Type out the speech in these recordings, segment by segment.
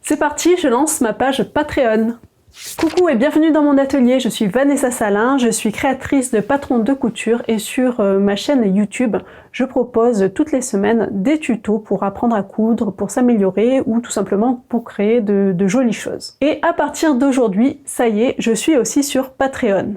C'est parti, je lance ma page Patreon. Coucou et bienvenue dans mon atelier, je suis Vanessa Salin, je suis créatrice de patrons de couture et sur ma chaîne YouTube, je propose toutes les semaines des tutos pour apprendre à coudre, pour s'améliorer ou tout simplement pour créer de jolies choses. Et à partir d'aujourd'hui, ça y est, je suis aussi sur Patreon.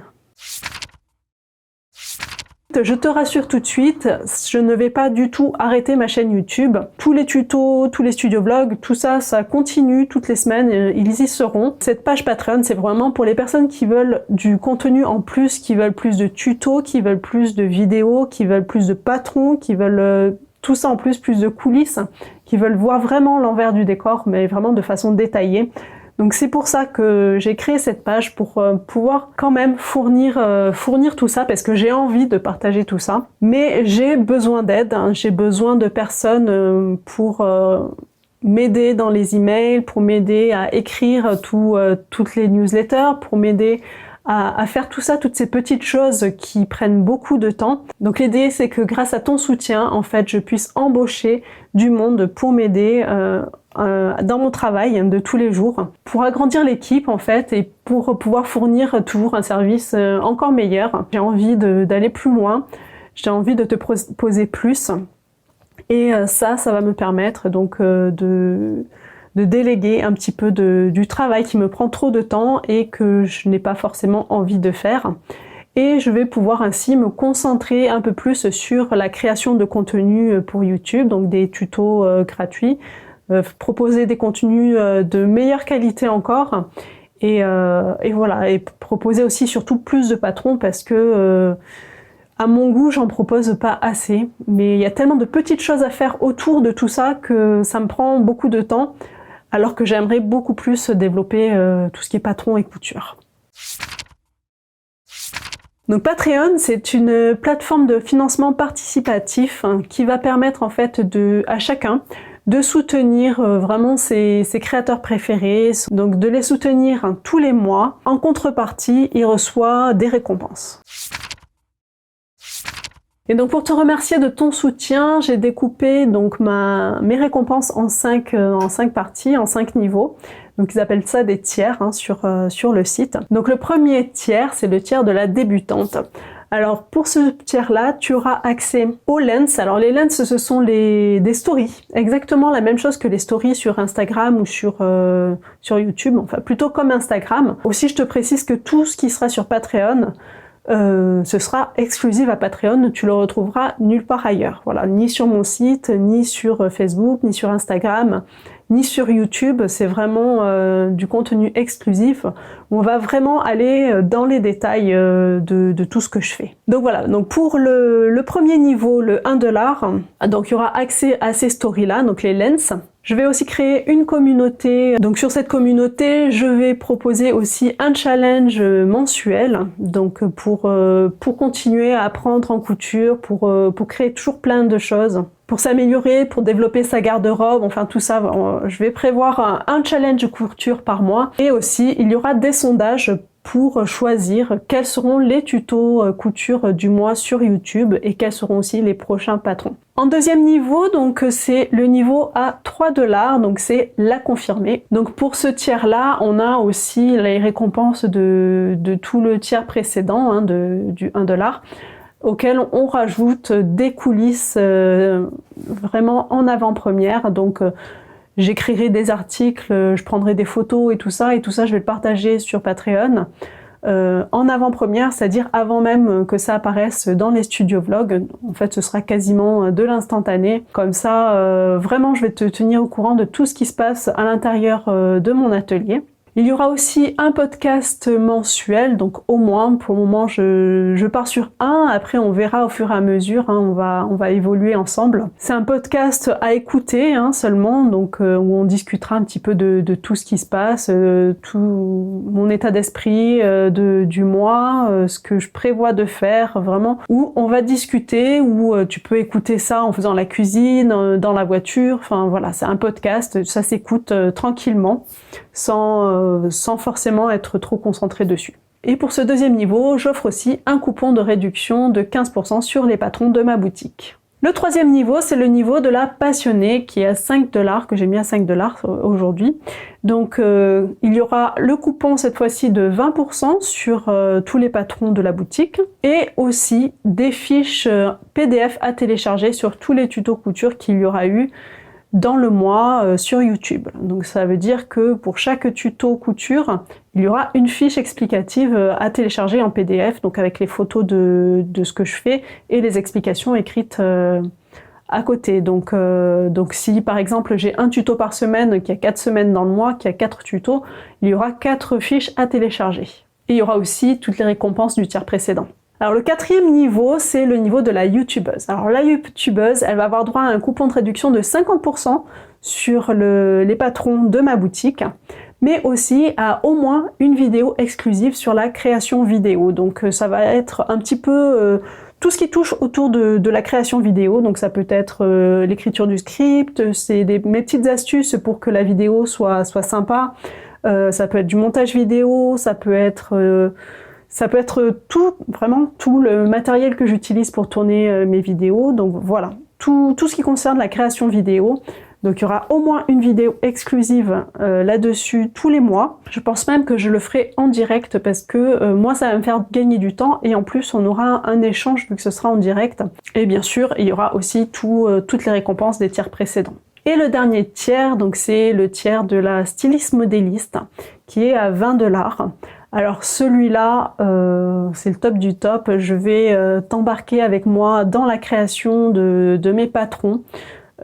Je te rassure tout de suite, je ne vais pas du tout arrêter ma chaîne YouTube. Tous les tutos, tous les studio vlogs, tout ça, ça continue toutes les semaines, ils y seront. Cette page Patreon, c'est vraiment pour les personnes qui veulent du contenu en plus, qui veulent plus de tutos, qui veulent plus de vidéos, qui veulent plus de patrons, qui veulent tout ça en plus de coulisses, qui veulent voir vraiment l'envers du décor, mais vraiment de façon détaillée. Donc c'est pour ça que j'ai créé cette page, pour pouvoir quand même fournir tout ça, parce que j'ai envie de partager tout ça. Mais j'ai besoin d'aide, hein, j'ai besoin de personnes pour m'aider dans les emails, pour m'aider à écrire toutes les newsletters, pour m'aider à faire tout ça, toutes ces petites choses qui prennent beaucoup de temps. Donc l'idée, c'est que grâce à ton soutien, en fait, je puisse embaucher du monde pour m'aider dans mon travail de tous les jours, pour agrandir l'équipe en fait et pour pouvoir fournir toujours un service encore meilleur. J'ai envie d'aller plus loin, j'ai envie de te proposer plus et ça va me permettre donc de déléguer un petit peu du travail qui me prend trop de temps et que je n'ai pas forcément envie de faire. Et je vais pouvoir ainsi me concentrer un peu plus sur la création de contenu pour YouTube, donc des tutos gratuits, proposer des contenus de meilleure qualité encore, et voilà, et proposer aussi surtout plus de patrons parce que à mon goût, j'en propose pas assez, mais il y a tellement de petites choses à faire autour de tout ça que ça me prend beaucoup de temps, alors que j'aimerais beaucoup plus développer tout ce qui est patron et couture. Donc Patreon, c'est une plateforme de financement participatif qui va permettre en fait à chacun de soutenir vraiment ses créateurs préférés, donc de les soutenir tous les mois. En contrepartie, il reçoit des récompenses. Et donc pour te remercier de ton soutien, j'ai découpé donc mes récompenses en 5 parties, en 5 niveaux. Donc ils appellent ça des tiers sur le site. Donc le premier tiers, c'est le tiers de la débutante. Alors pour ce tiers-là, tu auras accès aux lens. Alors les lens, ce sont des stories. Exactement la même chose que les stories sur Instagram ou sur YouTube, enfin plutôt comme Instagram. Aussi, je te précise que tout ce qui sera sur Patreon, ce sera exclusif à Patreon, tu le retrouveras nulle part ailleurs. Voilà, ni sur mon site, ni sur Facebook, ni sur Instagram, ni sur YouTube. C'est vraiment du contenu exclusif où on va vraiment aller dans les détails de tout ce que je fais. Donc voilà, donc pour le premier niveau, le 1$, donc il y aura accès à ces stories-là, donc les lens. Je vais aussi créer une communauté. Donc sur cette communauté, je vais proposer aussi un challenge mensuel. Donc pour continuer à apprendre en couture, pour créer toujours plein de choses, pour s'améliorer, pour développer sa garde-robe, enfin tout ça. Je vais prévoir un challenge couture par mois. Et aussi, il y aura des sondages pour choisir quels seront les tutos couture du mois sur YouTube et quels seront aussi les prochains patrons. En deuxième niveau, donc c'est le niveau à 3$, donc c'est la confirmée. Donc pour ce tiers-là, on a aussi les récompenses de tout le tiers précédent, du 1$, auquel on rajoute des coulisses vraiment en avant-première. Donc j'écrirai des articles, je prendrai des photos et tout ça je vais le partager sur Patreon en avant-première, c'est-à-dire avant même que ça apparaisse dans les studio vlogs. En fait, ce sera quasiment de l'instantané. Comme ça, vraiment, je vais te tenir au courant de tout ce qui se passe à l'intérieur de mon atelier. Il y aura aussi un podcast mensuel, donc au moins, pour le moment, je pars sur un. Après, on verra au fur et à mesure, on va évoluer ensemble. C'est un podcast à écouter seulement, donc où on discutera un petit peu de tout ce qui se passe, tout mon état d'esprit du mois, ce que je prévois de faire, vraiment, où on va discuter, où tu peux écouter ça en faisant la cuisine, dans la voiture, enfin voilà, c'est un podcast, ça s'écoute tranquillement, sans forcément être trop concentré dessus. Et pour ce deuxième niveau, j'offre aussi un coupon de réduction de 15% sur les patrons de ma boutique. Le troisième niveau, c'est le niveau de la passionnée qui est à 5 $, que j'ai mis à 5 $ aujourd'hui. Donc il y aura le coupon cette fois-ci de 20% sur tous les patrons de la boutique et aussi des fiches PDF à télécharger sur tous les tutos couture qu'il y aura eu dans le mois sur YouTube. Donc ça veut dire que pour chaque tuto couture, il y aura une fiche explicative à télécharger en PDF, donc avec les photos de ce que je fais et les explications écrites à côté. Donc si par exemple j'ai un tuto par semaine, qui a 4 semaines dans le mois, qui a 4 tutos, il y aura 4 fiches à télécharger. Et il y aura aussi toutes les récompenses du tiers précédent. Alors le quatrième niveau, c'est le niveau de la youtubeuse. Alors la youtubeuse, elle va avoir droit à un coupon de réduction de 50% sur les patrons de ma boutique, mais aussi à au moins une vidéo exclusive sur la création vidéo. Donc ça va être un petit peu tout ce qui touche autour de la création vidéo. Donc ça peut être l'écriture du script, c'est mes petites astuces pour que la vidéo soit sympa. Ça peut être du montage vidéo, ça peut être tout, vraiment tout le matériel que j'utilise pour tourner mes vidéos. Donc voilà, tout ce qui concerne la création vidéo. Donc il y aura au moins une vidéo exclusive là-dessus tous les mois. Je pense même que je le ferai en direct parce que moi ça va me faire gagner du temps et en plus on aura un échange vu que ce sera en direct. Et bien sûr il y aura aussi toutes les récompenses des tiers précédents. Et le dernier tiers, donc c'est le tiers de la styliste modéliste qui est à 20 $. Alors celui-là, c'est le top du top. Je vais t'embarquer avec moi dans la création de mes patrons,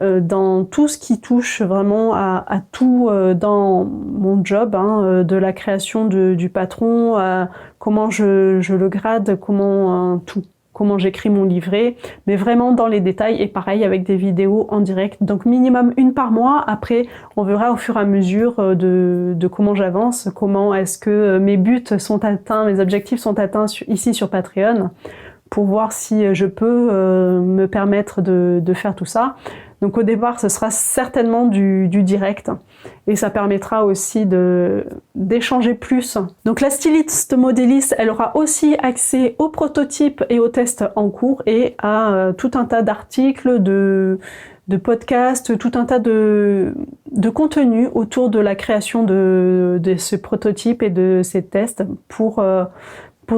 dans tout ce qui touche vraiment à tout dans mon job, hein, de la création du patron, comment je le grade, comment j'écris mon livret, mais vraiment dans les détails et pareil avec des vidéos en direct. Donc minimum une par mois. Après, on verra au fur et à mesure de comment j'avance, comment est-ce que mes buts sont atteints, mes objectifs sont atteints ici sur Patreon, pour voir si je peux me permettre de faire tout ça. Donc au départ, ce sera certainement du direct et ça permettra aussi d'échanger plus. Donc la styliste modéliste, elle aura aussi accès aux prototypes et aux tests en cours et à tout un tas d'articles, de podcasts, tout un tas de contenu autour de la création de ce prototype et de ces tests pour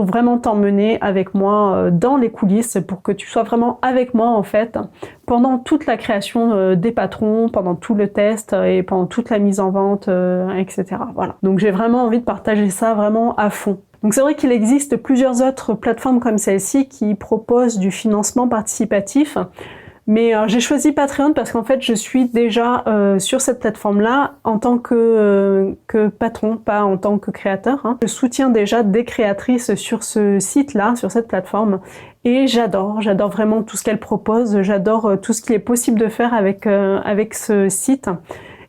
vraiment t'emmener avec moi dans les coulisses, pour que tu sois vraiment avec moi en fait pendant toute la création des patrons, pendant tout le test et pendant toute la mise en vente, etc. Voilà. Donc j'ai vraiment envie de partager ça vraiment à fond. Donc c'est vrai qu'il existe plusieurs autres plateformes comme celle-ci qui proposent du financement participatif. Mais j'ai choisi Patreon parce qu'en fait je suis déjà sur cette plateforme-là en tant que patron, pas en tant que créateur. Hein. Je soutiens déjà des créatrices sur ce site-là, sur cette plateforme, et j'adore vraiment tout ce qu'elles proposent, j'adore tout ce qu'il est possible de faire avec ce site.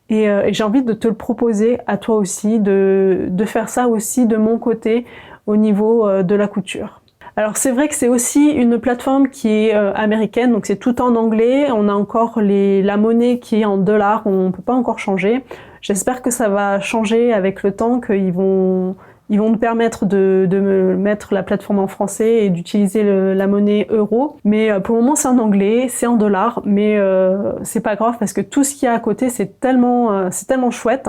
Et j'ai envie de te le proposer à toi aussi, de faire ça aussi de mon côté au niveau de la couture. Alors c'est vrai que c'est aussi une plateforme qui est américaine, donc c'est tout en anglais. On a encore la monnaie qui est en $, on peut pas encore changer. J'espère que ça va changer avec le temps, qu'ils vont nous permettre de me mettre la plateforme en français et d'utiliser la monnaie euro. Mais pour le moment c'est en anglais, c'est en $, mais c'est pas grave parce que tout ce qu'il y a à côté c'est tellement chouette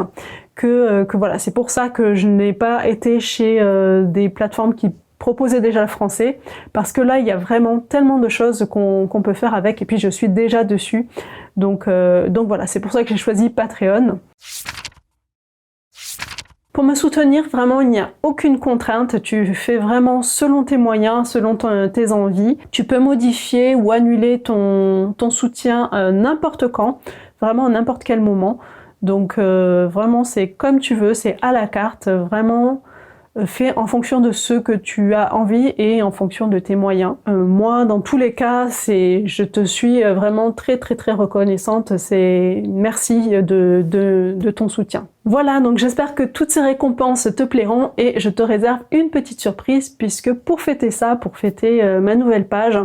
que voilà, c'est pour ça que je n'ai pas été chez des plateformes qui proposer déjà le français, parce que là il y a vraiment tellement de choses qu'on peut faire avec, et puis je suis déjà dessus, donc voilà, c'est pour ça que j'ai choisi Patreon. Pour me soutenir, vraiment il n'y a aucune contrainte, tu fais vraiment selon tes moyens, selon tes envies, tu peux modifier ou annuler ton soutien n'importe quand, vraiment à n'importe quel moment, donc vraiment c'est comme tu veux, c'est à la carte, vraiment fais en fonction de ce que tu as envie et en fonction de tes moyens. Moi, dans tous les cas, je te suis vraiment très très très reconnaissante. Merci de ton soutien. Voilà, donc j'espère que toutes ces récompenses te plairont et je te réserve une petite surprise puisque pour fêter ça, pour fêter ma nouvelle page,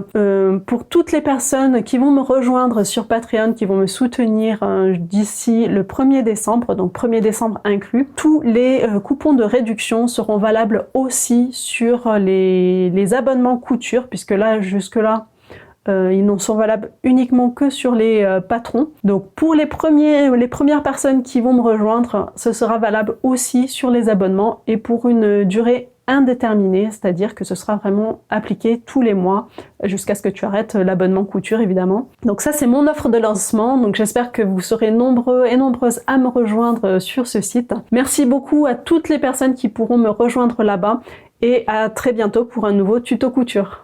pour toutes les personnes qui vont me rejoindre sur Patreon, qui vont me soutenir d'ici le 1er décembre, donc 1er décembre inclus, tous les coupons de réduction seront valables aussi sur les abonnements couture, puisque là, jusque-là, Ils n'en sont valables uniquement que sur les patrons. Donc pour les premières personnes qui vont me rejoindre, ce sera valable aussi sur les abonnements et pour une durée indéterminée, c'est-à-dire que ce sera vraiment appliqué tous les mois jusqu'à ce que tu arrêtes l'abonnement couture évidemment. Donc ça c'est mon offre de lancement, donc j'espère que vous serez nombreux et nombreuses à me rejoindre sur ce site. Merci beaucoup à toutes les personnes qui pourront me rejoindre là-bas et à très bientôt pour un nouveau tuto couture.